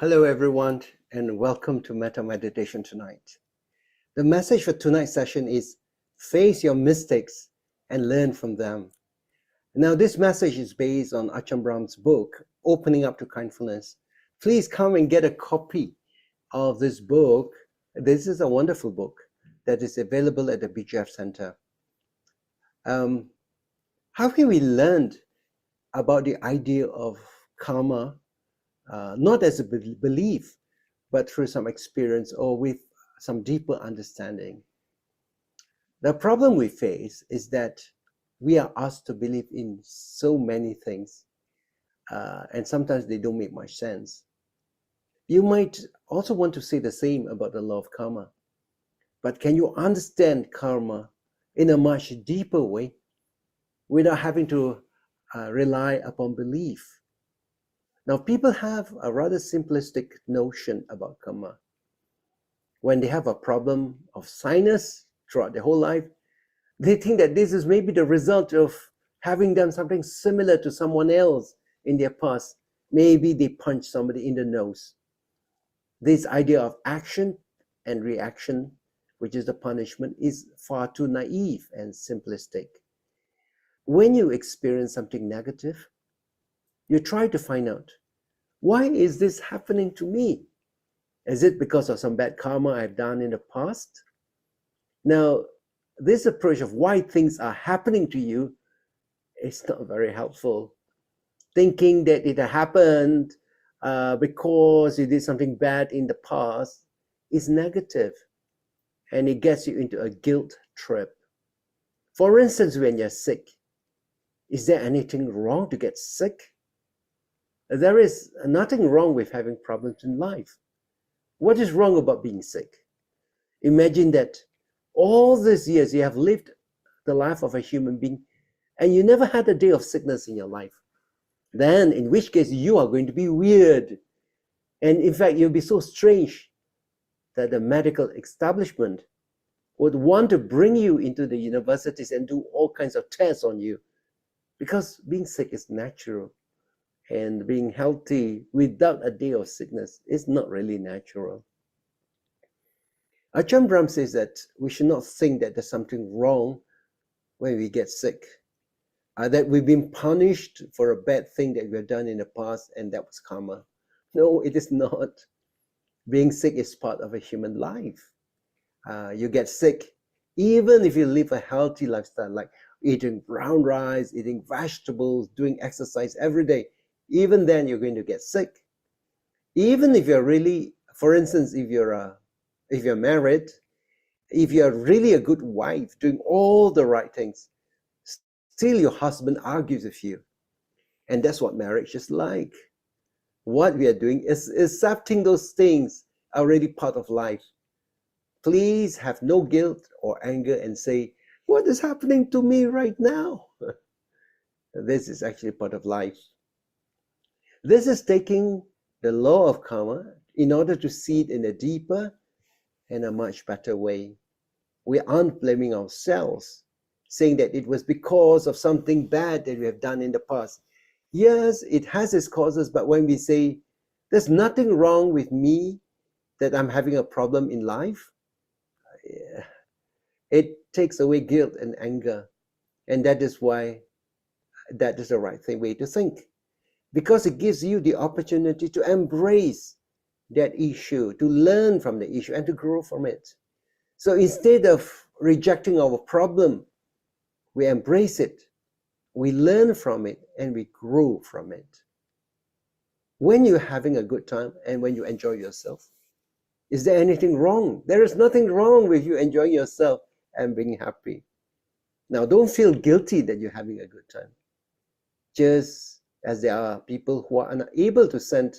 Hello, everyone, and welcome to Metta Meditation tonight. The message for tonight's session is face your mistakes and learn from them. Now, this message is based on Ajahn Brahm's book, Opening Up to Kindfulness. Please come and get a copy of this book. This is a wonderful book that is available at the BGF Center. How can we learn about the idea of karma? Not as a belief, but through some experience or with some deeper understanding. The problem we face is that we are asked to believe in so many things, and sometimes they don't make much sense. You might also want to say the same about the law of karma, but can you understand karma in a much deeper way without having to rely upon belief? Now, people have a rather simplistic notion about karma. When they have a problem of sinus throughout their whole life, they think that this is maybe the result of having done something similar to someone else in their past. Maybe they punched somebody in the nose. This idea of action and reaction, which is the punishment, is far too naive and simplistic. When you experience something negative, you try to find out, why is this happening to me? Is it because of some bad karma I've done in the past? Now, this approach of why things are happening to you is not very helpful. Thinking that it happened because you did something bad in the past is negative, and it gets you into a guilt trip. For instance, when you're sick, is there anything wrong to get sick? There is nothing wrong with having problems in life. What is wrong about being sick? Imagine that all these years you have lived the life of a human being and you never had a day of sickness in your life. Then, in which case, you are going to be weird. And in fact, you'll be so strange that the medical establishment would want to bring you into the universities and do all kinds of tests on you, because being sick is natural. And being healthy without a day of sickness is not really natural. Ajahn Brahm says that we should not think that there's something wrong when we get sick, that we've been punished for a bad thing that we have done in the past and that was karma. No, it is not. Being sick is part of a human life. You get sick even if you live a healthy lifestyle, like eating brown rice, eating vegetables, doing exercise every day. Even then, you're going to get sick. Even if you're really, for instance, if you're married, if you're really a good wife, doing all the right things, still your husband argues with you. And that's what marriage is like. What we are doing is accepting those things already part of life. Please have no guilt or anger and say, what is happening to me right now? This is actually part of life. This is taking the law of karma in order to see it in a deeper and a much better way. We aren't blaming ourselves, saying that it was because of something bad that we have done in the past. Yes, it has its causes, but when we say, there's nothing wrong with me, that I'm having a problem in life, it takes away guilt and anger. And that is why that is the right way to think. Because it gives you the opportunity to embrace that issue, to learn from the issue, and to grow from it. So instead of rejecting our problem, we embrace it, we learn from it, and we grow from it. When you're having a good time and when you enjoy yourself, is there anything wrong? There is nothing wrong with you enjoying yourself and being happy. Now, don't feel guilty that you're having a good time. Just as there are people who are unable to send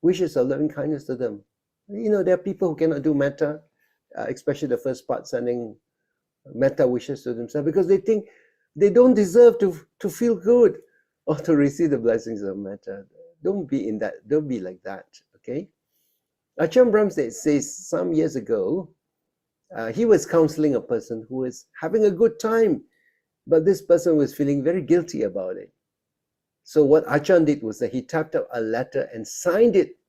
wishes of loving kindness to them. There are people who cannot do metta, especially the first part, sending metta wishes to themselves, because they think they don't deserve to feel good or to receive the blessings of metta. Don't be like that, okay? Ajahn Brahm says some years ago, he was counseling a person who was having a good time, but this person was feeling very guilty about it. So what Ajahn did was that he typed out a letter and signed it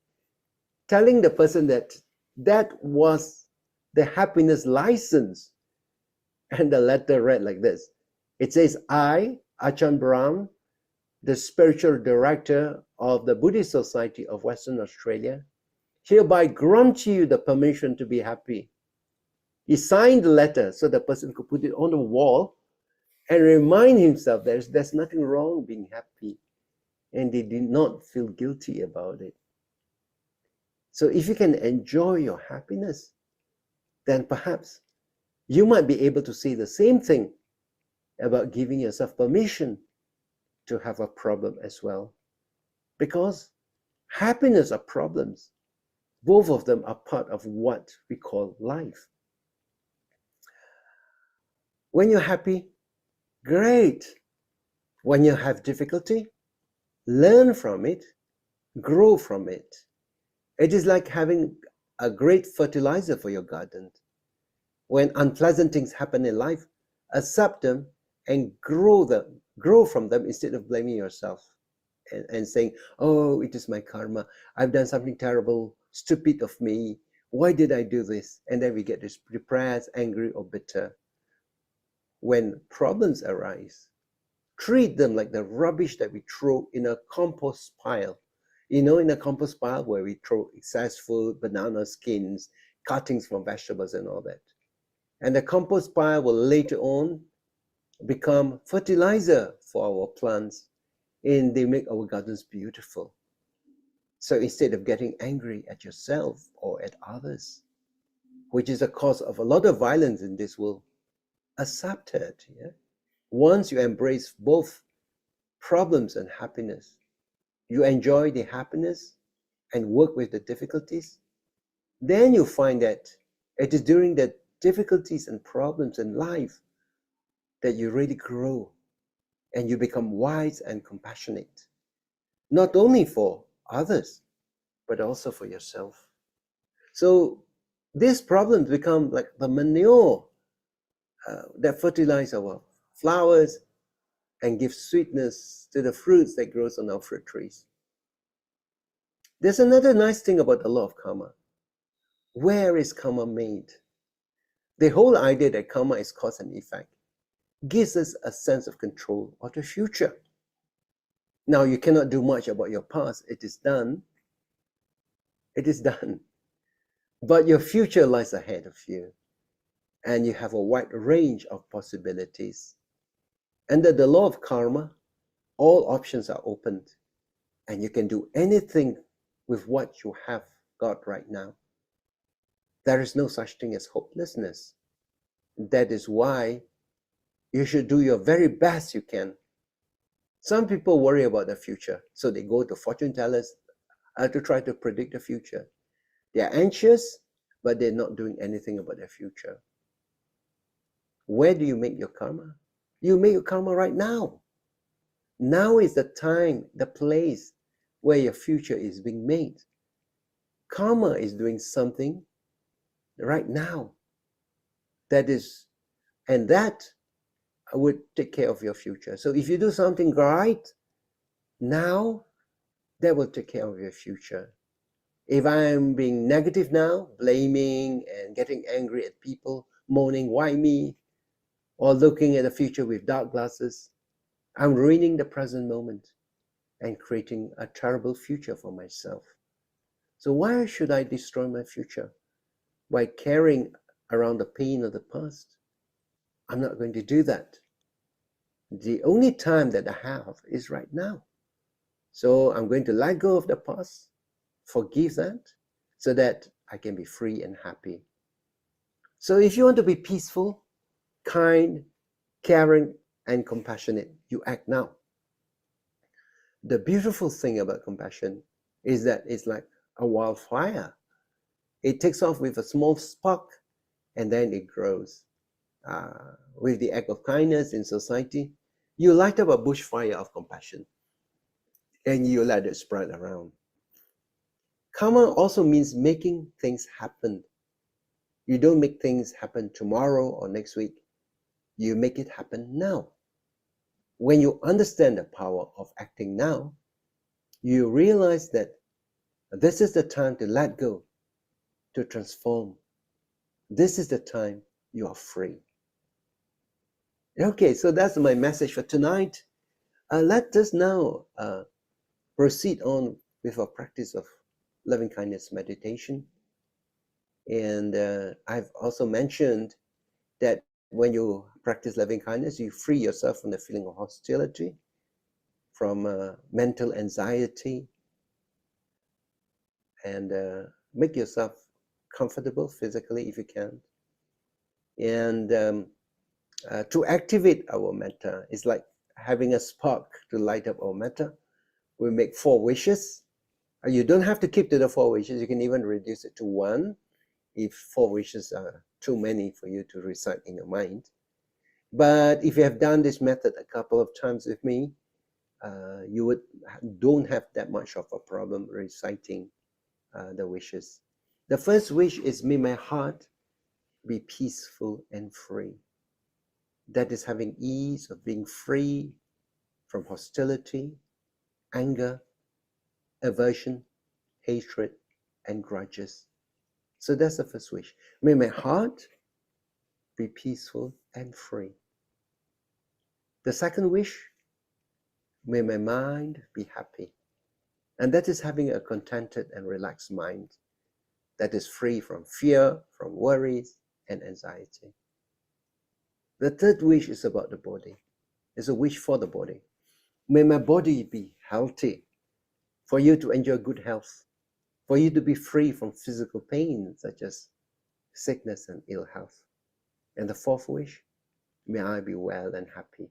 telling the person that that was the happiness license. And the letter read like this. It says, I, Achan Brown, the spiritual director of the Buddhist Society of Western Australia, hereby grant you the permission to be happy. He signed the letter so the person could put it on the wall and remind himself there's nothing wrong being happy, and they did not feel guilty about it. So if you can enjoy your happiness, then perhaps you might be able to say the same thing about giving yourself permission to have a problem as well. Because happiness or problems, both of them are part of what we call life. When you're happy, great. When you have difficulty, learn from it, grow from it. It is like having a great fertilizer for your garden. When unpleasant things happen in life, accept them and grow from them instead of blaming yourself and saying, oh, it is my karma. I've done something terrible, stupid of me. Why did I do this? And then we get depressed, angry, or bitter. When problems arise, treat them like the rubbish that we throw in a compost pile. You know, in a compost pile where we throw excess food, banana skins, cuttings from vegetables and all that. And the compost pile will later on become fertilizer for our plants, and they make our gardens beautiful. So instead of getting angry at yourself or at others, which is a cause of a lot of violence in this world, accept it. Yeah? Once you embrace both problems and happiness, you enjoy the happiness and work with the difficulties, then you find that it is during the difficulties and problems in life that you really grow and you become wise and compassionate, not only for others, but also for yourself. So these problems become like the manure that fertilize our flowers and give sweetness to the fruits that grows on our fruit trees. There's another nice thing about the law of karma. Where is karma made? The whole idea that karma is cause and effect gives us a sense of control of the future. Now, you cannot do much about your past. It is done. It is done. But your future lies ahead of you, and you have a wide range of possibilities. Under the law of karma, all options are opened, and you can do anything with what you have got right now. There is no such thing as hopelessness. That is why you should do your very best you can. Some people worry about the future, so they go to fortune tellers to try to predict the future. They are anxious, but they're not doing anything about their future. Where do you make your karma? You make your karma right now. Now is the time, the place where your future is being made. Karma is doing something right now. That would take care of your future. So if you do something right now, that will take care of your future. If I'm being negative now, blaming and getting angry at people, moaning, why me? Or looking at the future with dark glasses, I'm ruining the present moment and creating a terrible future for myself. So why should I destroy my future by carrying around the pain of the past? I'm not going to do that. The only time that I have is right now. So I'm going to let go of the past, forgive that, so that I can be free and happy. So if you want to be peaceful, kind, caring, and compassionate, you act now. The beautiful thing about compassion is that it's like a wildfire. It takes off with a small spark and then it grows. With the act of kindness in society, you light up a bushfire of compassion and you let it spread around. Karma also means making things happen. You don't make things happen tomorrow or next week. You make it happen now. When you understand the power of acting now, you realize that This is the time to let go, to transform. This is the time you are free. Okay, so that's my message for tonight. Let us now proceed on with our practice of loving kindness meditation. And I've also mentioned that when you practice loving kindness, you free yourself from the feeling of hostility, from mental anxiety, and make yourself comfortable physically if you can. And to activate our metta, it's like having a spark to light up our metta. We make 4 wishes. You don't have to keep to the 4 wishes. You can even reduce it to 1 if 4 wishes are too many for you to recite in your mind. But if you have done this method a couple of times with me, you don't have that much of a problem reciting the wishes. The first wish is, may my heart be peaceful and free. That is having ease of being free from hostility, anger, aversion, hatred, and grudges. So that's the first wish. May my heart be peaceful and free. The second wish, may my mind be happy. And that is having a contented and relaxed mind that is free from fear, from worries, and anxiety. The third wish is about the body. It's a wish for the body. May my body be healthy, for you to enjoy good health, for you to be free from physical pain such as sickness and ill health. And the fourth wish, may I be well and happy.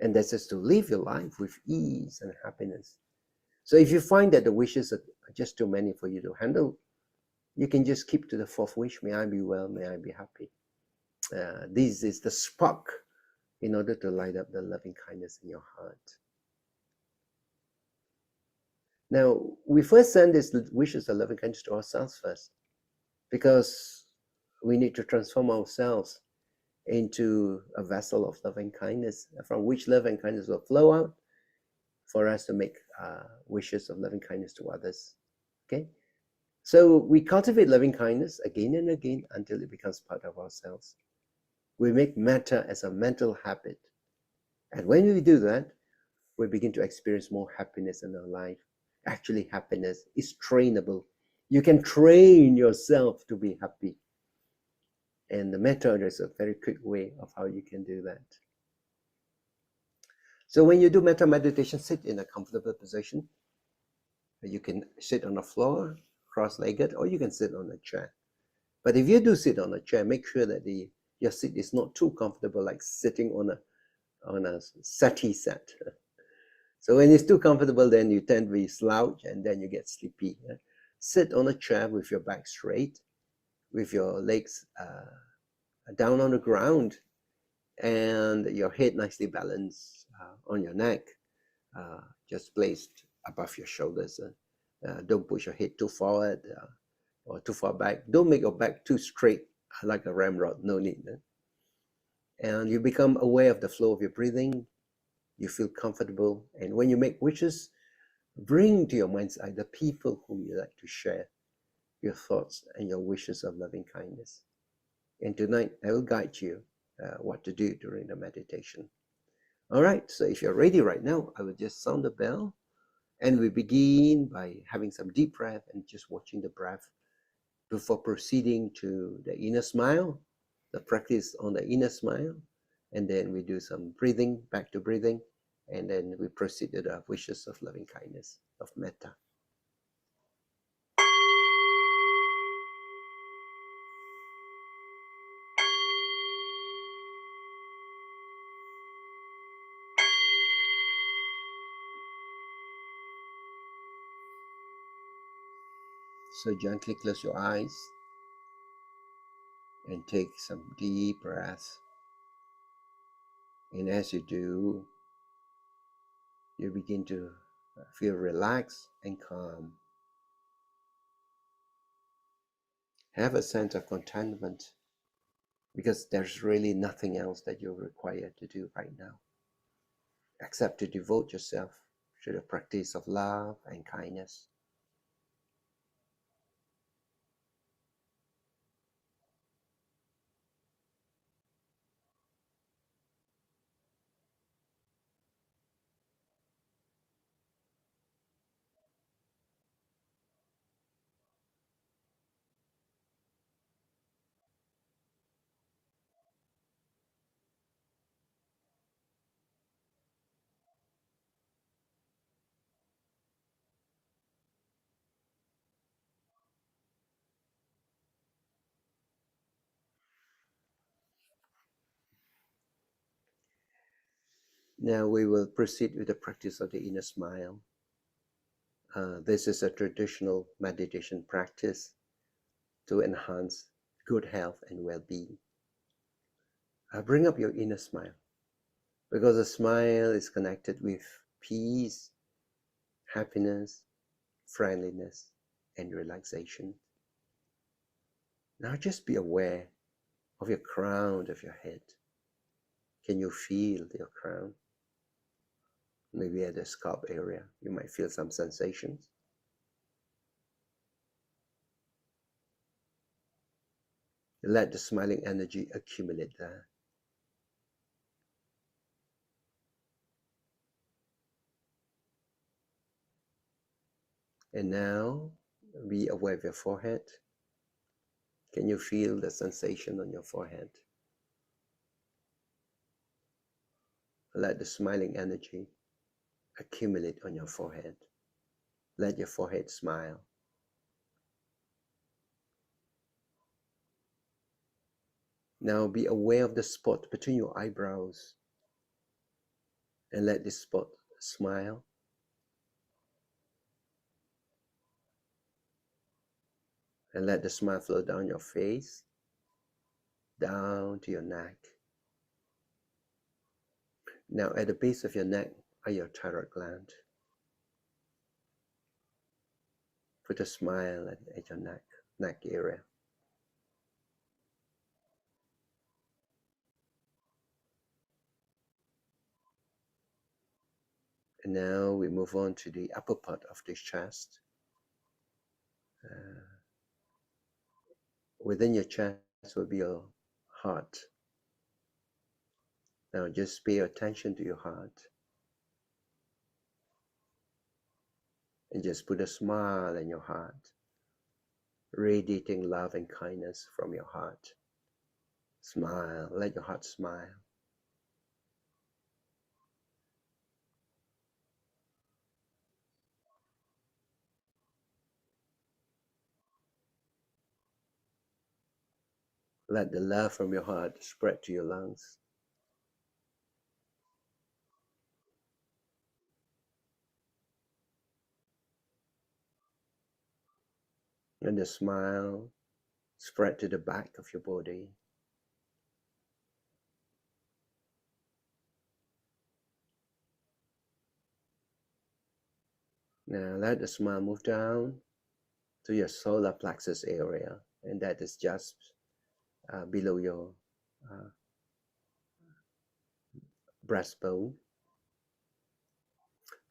And that's just to live your life with ease and happiness. So if you find that the wishes are just too many for you to handle, you can just keep to the fourth wish, may I be well, may I be happy. This is the spark in order to light up the loving kindness in your heart. Now, we first send these wishes of loving kindness to ourselves first, because we need to transform ourselves into a vessel of loving kindness, from which love and kindness will flow out for us to make wishes of loving kindness to others. Okay? So we cultivate loving kindness again and again until it becomes part of ourselves. We make metta as a mental habit. And when we do that, we begin to experience more happiness in our life. Actually, happiness is trainable. You can train yourself to be happy. And the metta is a very quick way of how you can do that. So when you do metta meditation, sit in a comfortable position. You can sit on the floor, cross-legged, or you can sit on a chair. But if you do sit on a chair, make sure that your seat is not too comfortable, like sitting on a settee set. So when it's too comfortable, then you tend to be slouch and then you get sleepy. Sit on a chair with your back straight, with your legs down on the ground, and your head nicely balanced on your neck, just placed above your shoulders. Don't push your head too forward or too far back. Don't make your back too straight like a ramrod. No need. And you become aware of the flow of your breathing. You feel comfortable. And when you make wishes, bring to your mind's eye the people whom you like to share your thoughts and your wishes of loving kindness. And tonight, I will guide you what to do during the meditation. All right, so if you're ready right now, I will just sound the bell. And we begin by having some deep breath and just watching the breath before proceeding to the inner smile, the practice on the inner smile. And then we do some breathing, back to breathing. And then we proceed to the wishes of loving kindness, of metta. So gently close your eyes and take some deep breaths. And as you do, you begin to feel relaxed and calm. Have a sense of contentment, because there's really nothing else that you're required to do right now, except to devote yourself to the practice of love and kindness. Now we will proceed with the practice of the inner smile. This is a traditional meditation practice to enhance good health and well-being. Bring up your inner smile, because a smile is connected with peace, happiness, friendliness, and relaxation. Now just be aware of your crown of your head. Can you feel your crown? Maybe at the scalp area, you might feel some sensations. Let the smiling energy accumulate there. And now, be aware of your forehead. Can you feel the sensation on your forehead? Let the smiling energy accumulate on your forehead. Let your forehead smile. Now be aware of the spot between your eyebrows, and let this spot smile. And let the smile flow down your face, down to your neck. Now at the base of your neck are your thyroid gland. Put a smile at your neck area. And now we move on to the upper part of the chest. Within your chest will be your heart. Now just pay attention to your heart. And just put a smile in your heart, radiating love and kindness from your heart. Smile, let your heart smile. Let the love from your heart spread to your lungs. And the smile spread to the back of your body. Now let the smile move down to your solar plexus area, and that is just below your breastbone.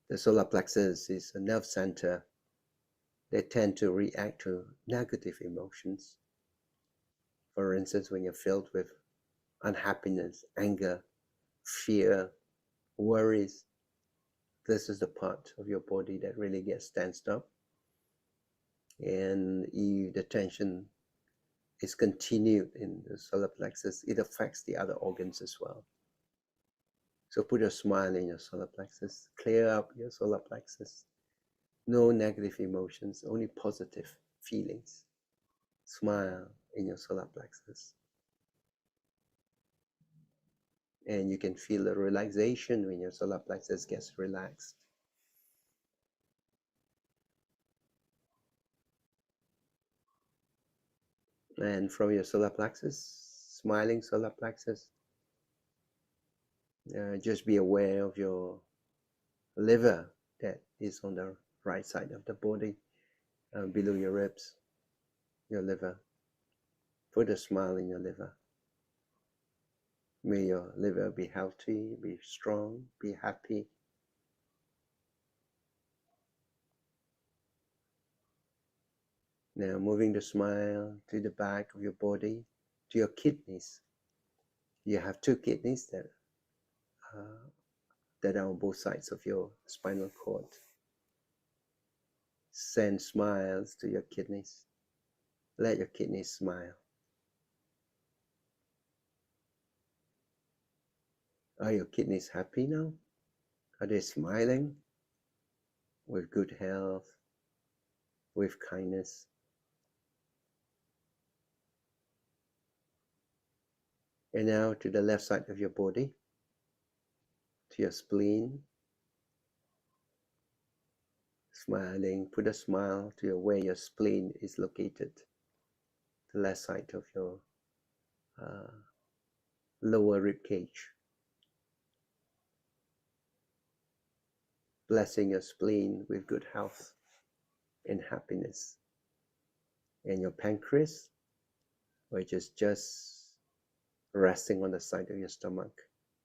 The solar plexus is a nerve center that tend to react to negative emotions. For instance, when you're filled with unhappiness, anger, fear, worries, this is the part of your body that really gets tensed up. And if the tension is continued in the solar plexus, it affects the other organs as well. So put a smile in your solar plexus, clear up your solar plexus. No negative emotions, only positive feelings. Smile in your solar plexus. And you can feel the relaxation when your solar plexus gets relaxed. And from your solar plexus, smiling solar plexus, just be aware of your liver that is on the right side of the body, below your ribs, your liver. Put a smile in your liver. May your liver be healthy, be strong, be happy. Now moving the smile to the back of your body, to your kidneys. You have two kidneys that are on both sides of your spinal cord. Send smiles to your kidneys. Let your kidneys smile. Are your kidneys happy now? Are they smiling with good health, with kindness? And now to the left side of your body, to your spleen, smiling. Put a smile to where your spleen is located, the left side of your uh, lower rib cage. Blessing your spleen with good health and happiness. And your pancreas, which is just resting on the side of your stomach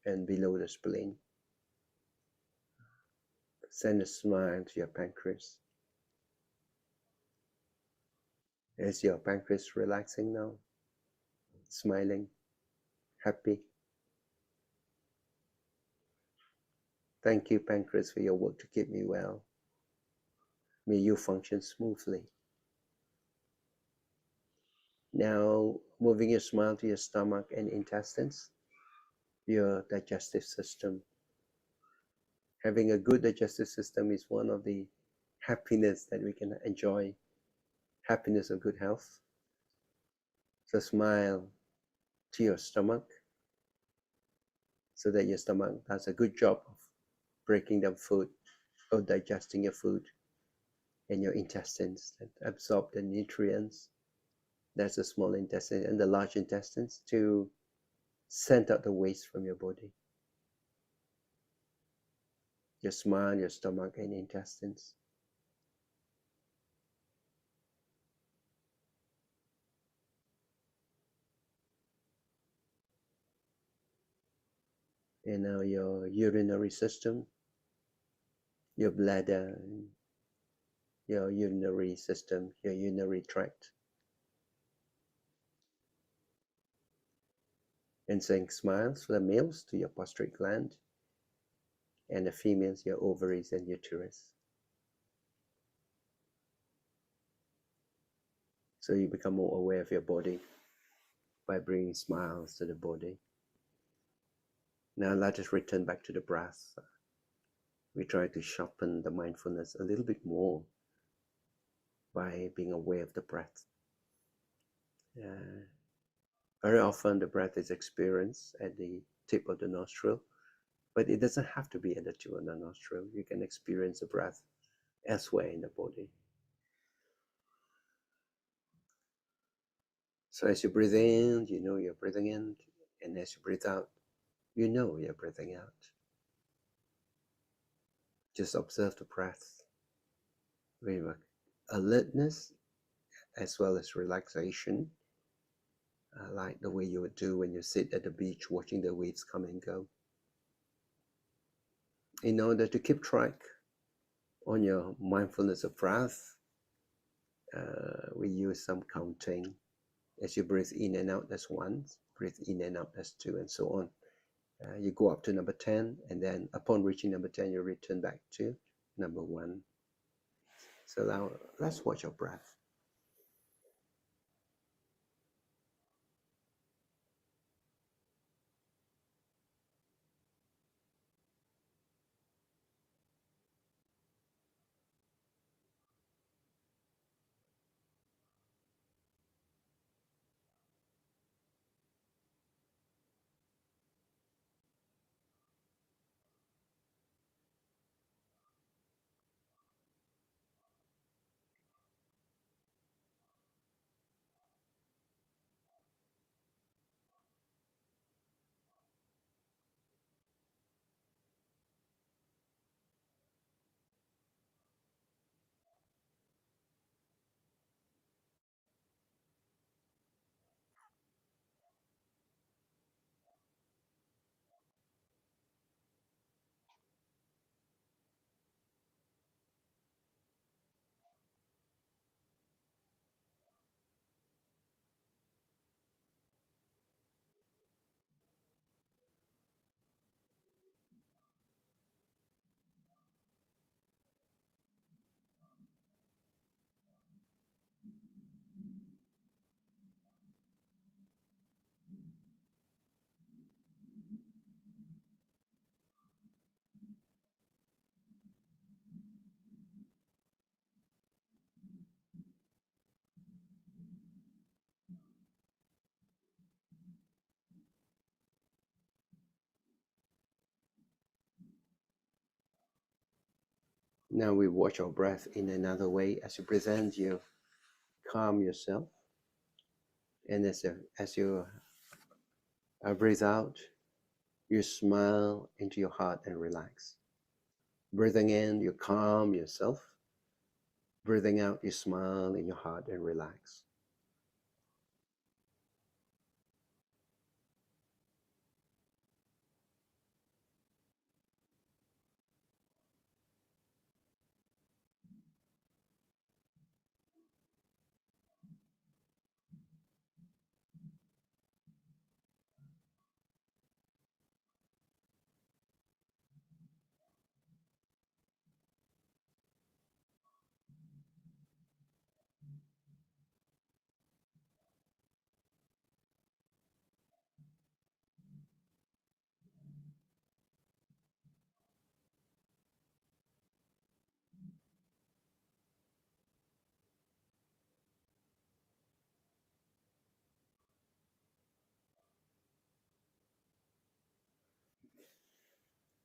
and below the spleen. Send a smile to your pancreas. Is your pancreas relaxing now? Smiling? Happy? Thank you, pancreas, for your work to keep me well. May you function smoothly. Now, moving your smile to your stomach and intestines, your digestive system. Having a good digestive system is one of the happiness that we can enjoy, happiness of good health. So smile to your stomach so that your stomach does a good job of breaking down food or digesting your food, and your intestines that absorb the nutrients. That's the small intestine, and the large intestines to send out the waste from your body. Your smile, your stomach and intestines. And now your urinary system, your bladder, your urinary system, your urinary tract. And saying smiles for the males to your prostate gland, and the females, your ovaries and uterus. So you become more aware of your body by bringing smiles to the body. Now let us return back to the breath. We try to sharpen the mindfulness a little bit more by being aware of the breath. Very often the breath is experienced at the tip of the nostril, but it doesn't have to be at the tip of the nostril. You can experience the breath elsewhere in the body. So as you breathe in, you know you're breathing in, and as you breathe out, you know you're breathing out. Just observe the breath with alertness as well as relaxation, like the way you would do when you sit at the beach watching the waves come and go. In order to keep track on your mindfulness of breath, we use some counting. As you breathe in and out, that's 1, breathe in and out, that's 2, and so on. You go up to number 10, and then upon reaching number 10, you return back to number 1. So now let's watch your breath. Now we watch our breath in another way. As you present, you calm yourself. And as you breathe out, you smile into your heart and relax. Breathing in, you calm yourself. Breathing out, you smile in your heart and relax.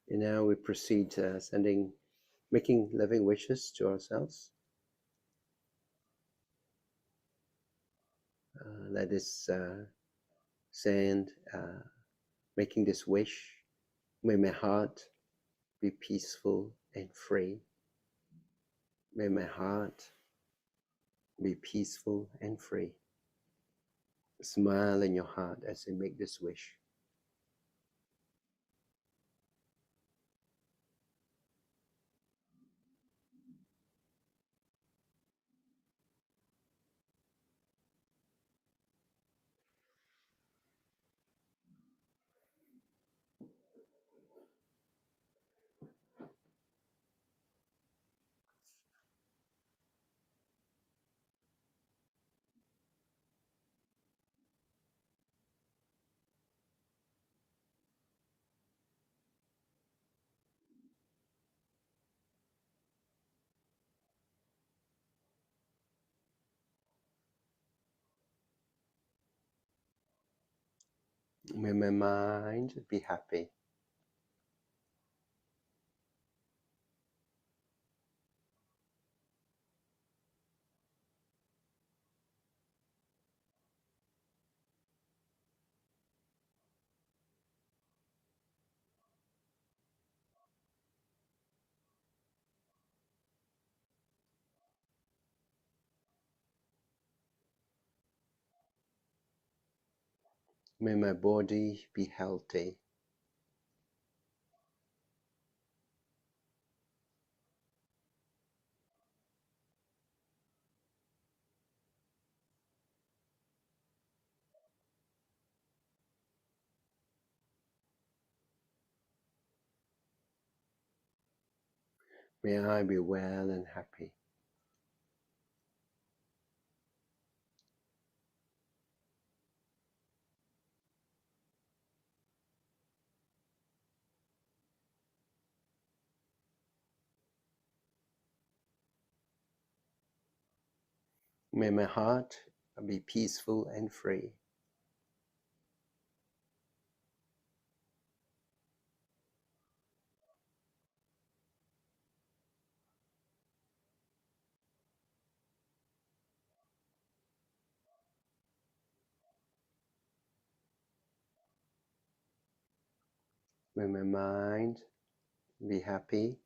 And now we proceed making living wishes to ourselves. Let us send, making this wish. May my heart be peaceful and free. May my heart be peaceful and free. Smile in your heart as you make this wish. May my mind be happy. May my body be healthy. May I be well and happy. May my heart be peaceful and free. May my mind be happy.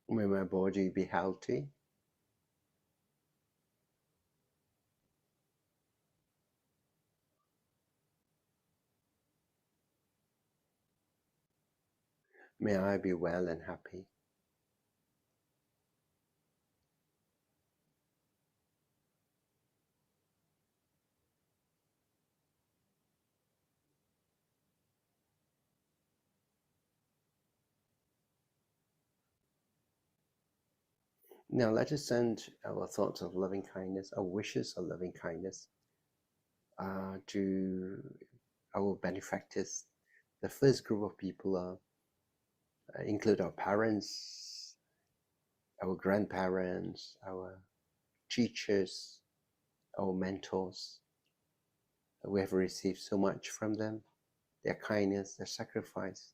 May my body be healthy. May I be well and happy. Now let us send our thoughts of loving kindness, our wishes of loving kindness to our benefactors. The first group of people are include our parents, our grandparents, our teachers, our mentors. We have received so much from them, their kindness, their sacrifice,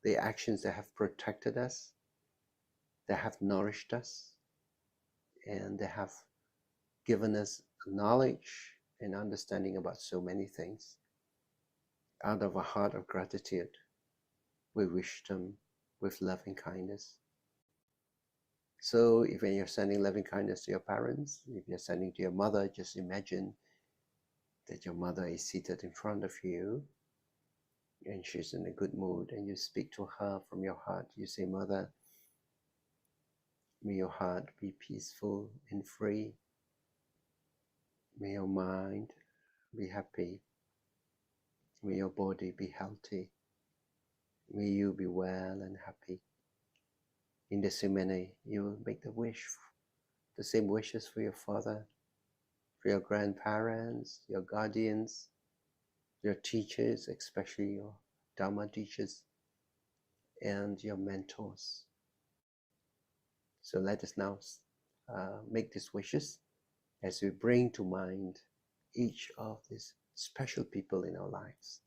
the actions that have protected us, that have nourished us, and they have given us knowledge and understanding about so many things. Out of a heart of gratitude, we wish them with loving kindness. So if when you're sending loving kindness to your parents, if you're sending to your mother, just imagine that your mother is seated in front of you and she's in a good mood, and you speak to her from your heart. You say, "Mother, may your heart be peaceful and free. May your mind be happy. May your body be healthy. May you be well and happy." In the same manner, you make the same wishes for your father, for your grandparents, your guardians, your teachers, especially your Dharma teachers, and your mentors. So let us now make these wishes as we bring to mind each of these special people in our lives.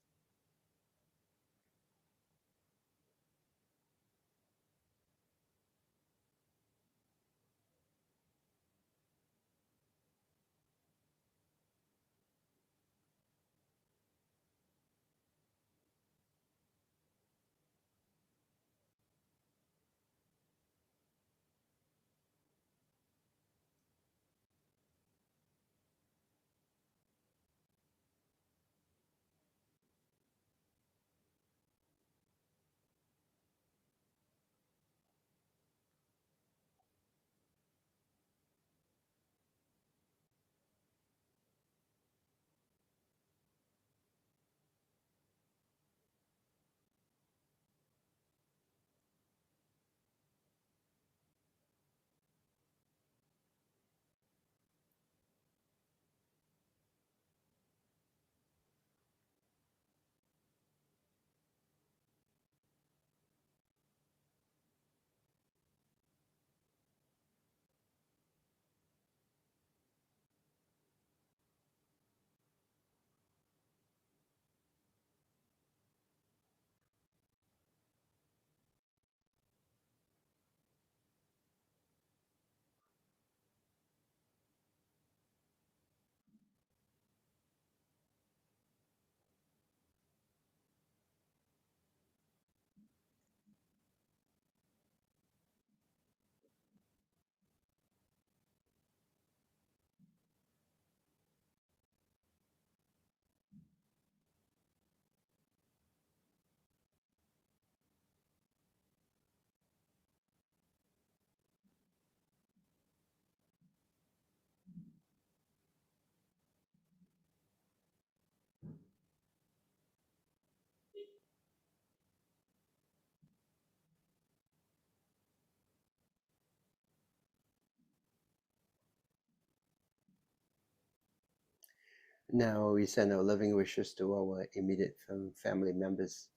Now we send our loving wishes to our immediate family members,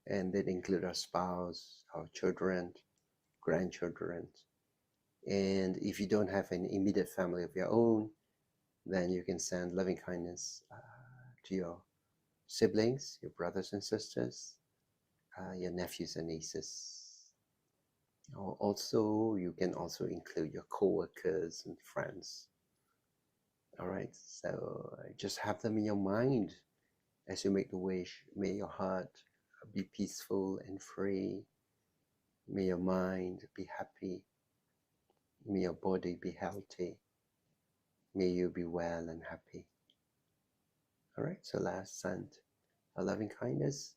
and that include our spouse, our children, grandchildren. And if you don't have an immediate family of your own, then you can send loving kindness to your siblings, your brothers and sisters, your nephews and nieces. Or also, you can also include your co-workers and friends. All right, so just have them in your mind as you make the wish. May your heart be peaceful and free. May your mind be happy. May your body be healthy. May you be well and happy. All right, so let's send a loving kindness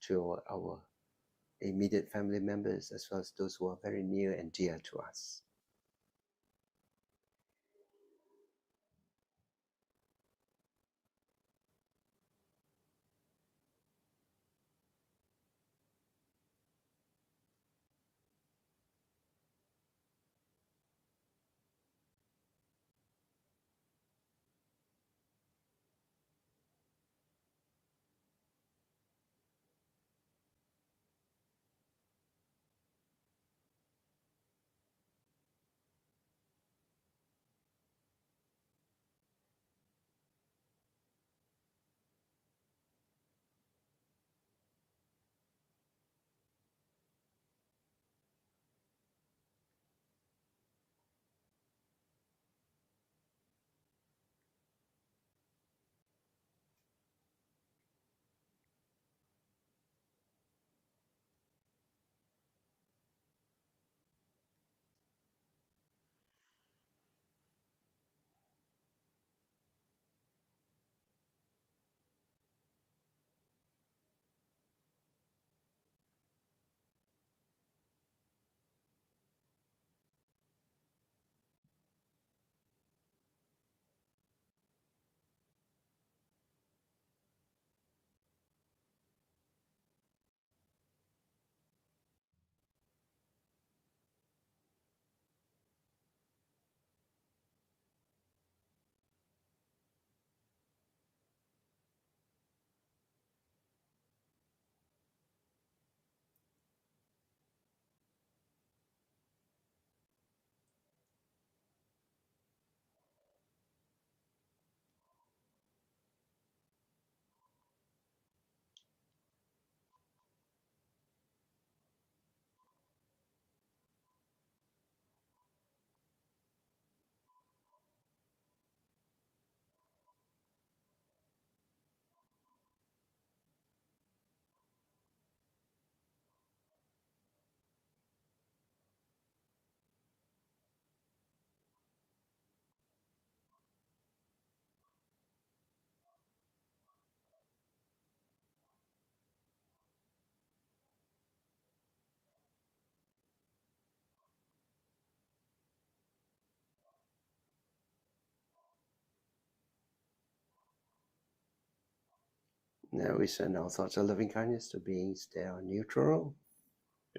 to our immediate family members as well as those who are very near and dear to us. Now we send our thoughts of loving kindness to beings that are neutral.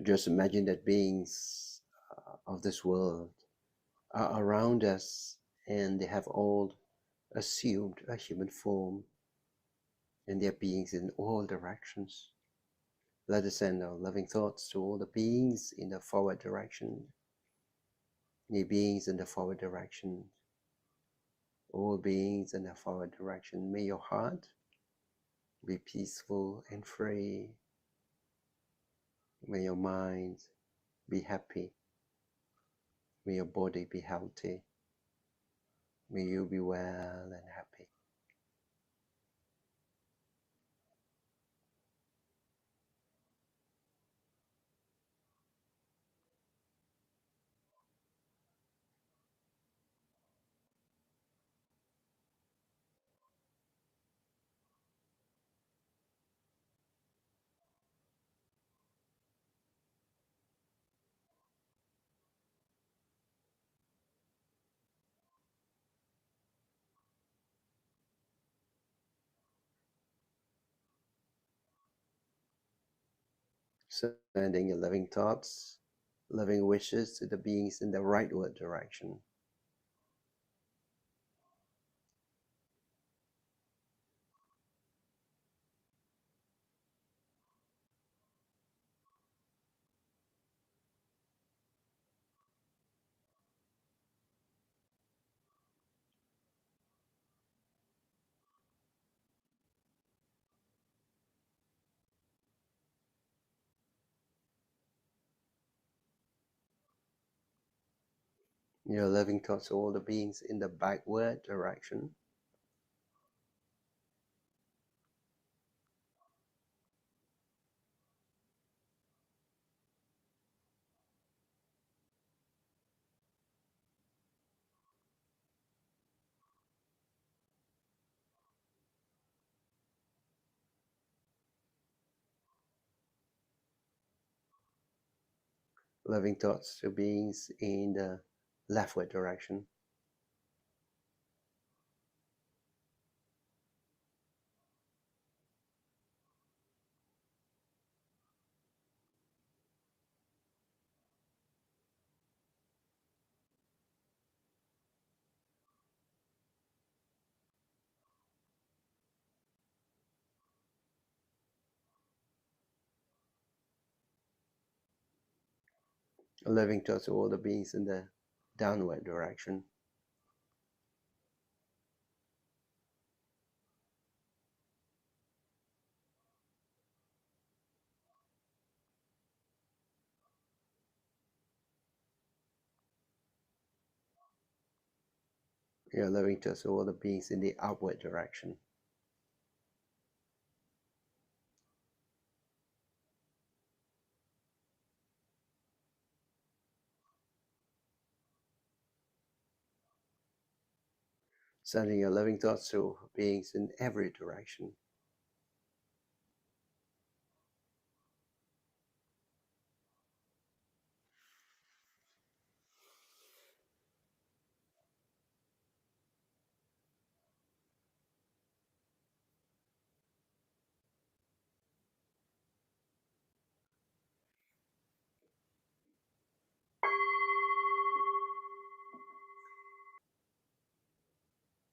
Just imagine that beings of this world are around us and they have all assumed a human form and they are beings in all directions. Let us send our loving thoughts to all the beings in the forward direction, the beings in the forward direction, all beings in the forward direction. May your heart be peaceful and free. May your mind be happy. May your body be healthy. May you be well and happy. Sending your loving thoughts, loving wishes to the beings in the rightward direction. Your loving thoughts to all the beings in the backward direction. Loving thoughts to beings in the leftward direction. Loving thoughts to all the beings in the downward direction. Your loving thoughts to all the beings in the upward direction. Sending your loving thoughts to beings in every direction.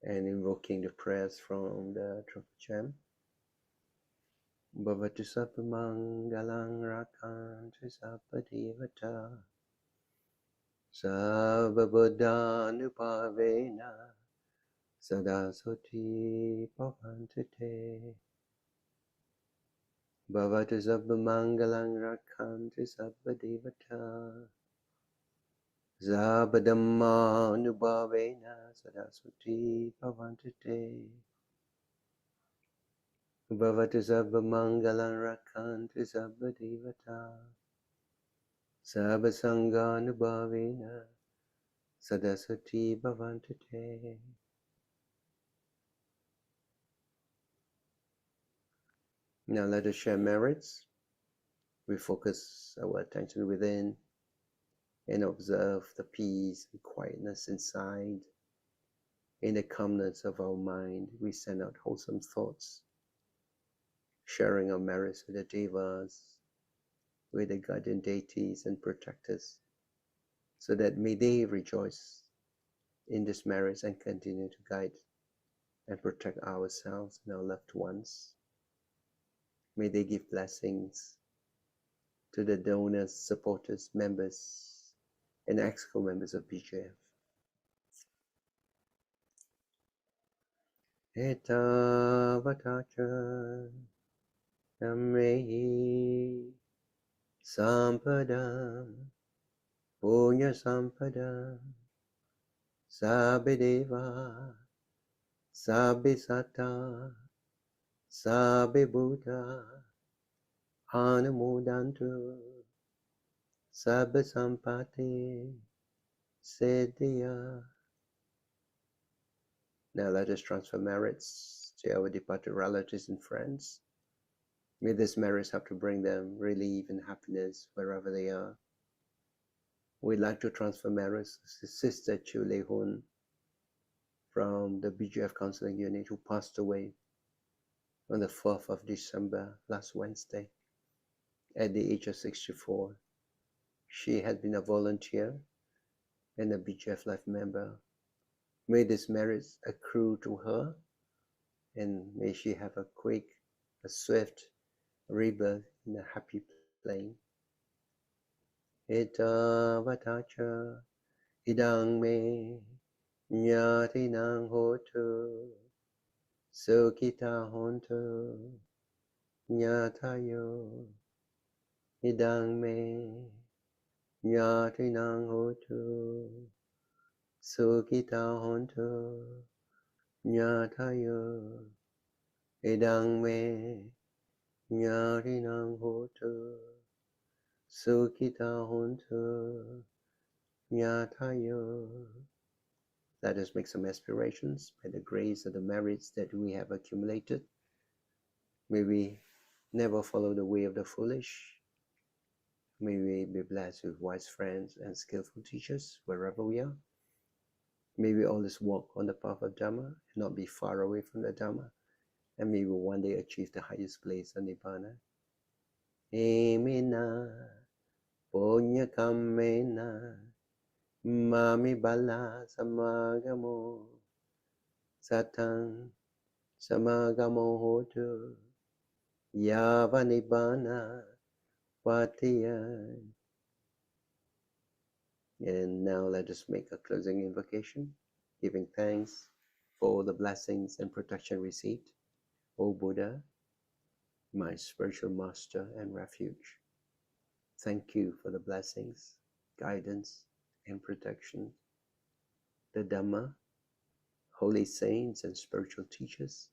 And invoking the prayers from the Truth Gem. Bhavatu Sapamangalang Rakantu Sapadevata Sabbabuddhanupavena Sadasoti Bhavantute Bhavatu Sapamangalang Rakantu Sapadevata Sabadhammanubhavena Sadasoti Bhavantute Bhavatu Sabbamangalang Rakantu Sapadevata Sabbasanganubhavena Sadasati Bhavantute. Now let us share merits. We focus our attention within and observe the peace and quietness inside. In the calmness of our mind, we send out wholesome thoughts sharing our merits with the devas, with the guardian deities and protectors, so that may they rejoice in this merits and continue to guide and protect ourselves and our loved ones. May they give blessings to the donors, supporters, members, and ex-co members of BGF. Etavatacha Nammehi Sampadam Punya Sampadam Sabedeva Sabe Sata Sabe Buddha Anumodantu Sabba Sampati Siddhya. Now let us transfer merits to our departed relatives and friends. May these merits have to bring them relief and happiness wherever they are. We'd like to transfer merits to Sister Chu Lei Hun from the BGF Counseling Unit, who passed away on the 4th of December, last Wednesday, at the age of 64. She had been a volunteer and a BGF Life member. May these merits accrue to her, and may she have a quick, a swift rebirth in a happy plane. Ita vatacha idang me nyati nang hotu sukita hontu nyatayo idang me nyati nang hotu sukita hontu nyatayo idang me nyati nang hotu sukita hontu nyatayo. Let us make some aspirations by the grace of the merits that we have accumulated. May we never follow the way of the foolish. May we be blessed with wise friends and skillful teachers wherever we are. May we always walk on the path of Dhamma and not be far away from the Dhamma. And may we one day achieve the highest place of Nibbana. Emena punya kammena mami bala samagamo satang samagamo hotu yava nibbana patiya. And now let us make a closing invocation, giving thanks for all the blessings and protection received. O Buddha, my spiritual master and refuge, thank you for the blessings, guidance, and protection. The Dhamma, holy saints and spiritual teachers,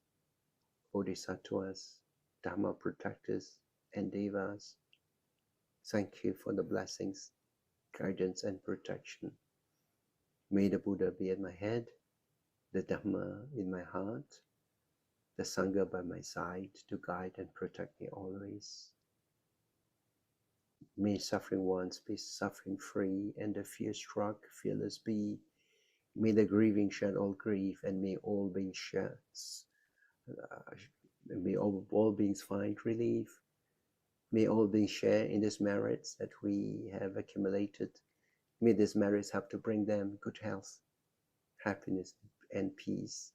Bodhisattvas, Dhamma protectors, and Devas, thank you for the blessings, guidance, and protection. May the Buddha be at my head, the Dhamma in my heart, the Sangha by my side to guide and protect me always. May suffering ones be suffering free, and the fear-struck fearless be. May the grieving shed all grief, and may all beings may all beings find relief. May all beings share in these merits that we have accumulated. May these merits have to bring them good health, happiness, and peace.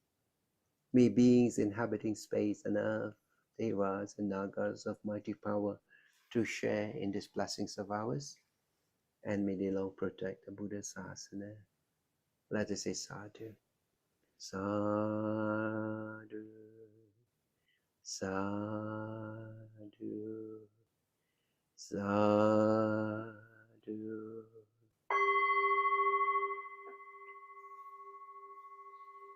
May beings inhabiting space and earth, devas and nagas of mighty power, to share in these blessings of ours, and may they long protect the Buddha's asana. Let us say sadhu. Sadhu. Sadhu. Sadhu.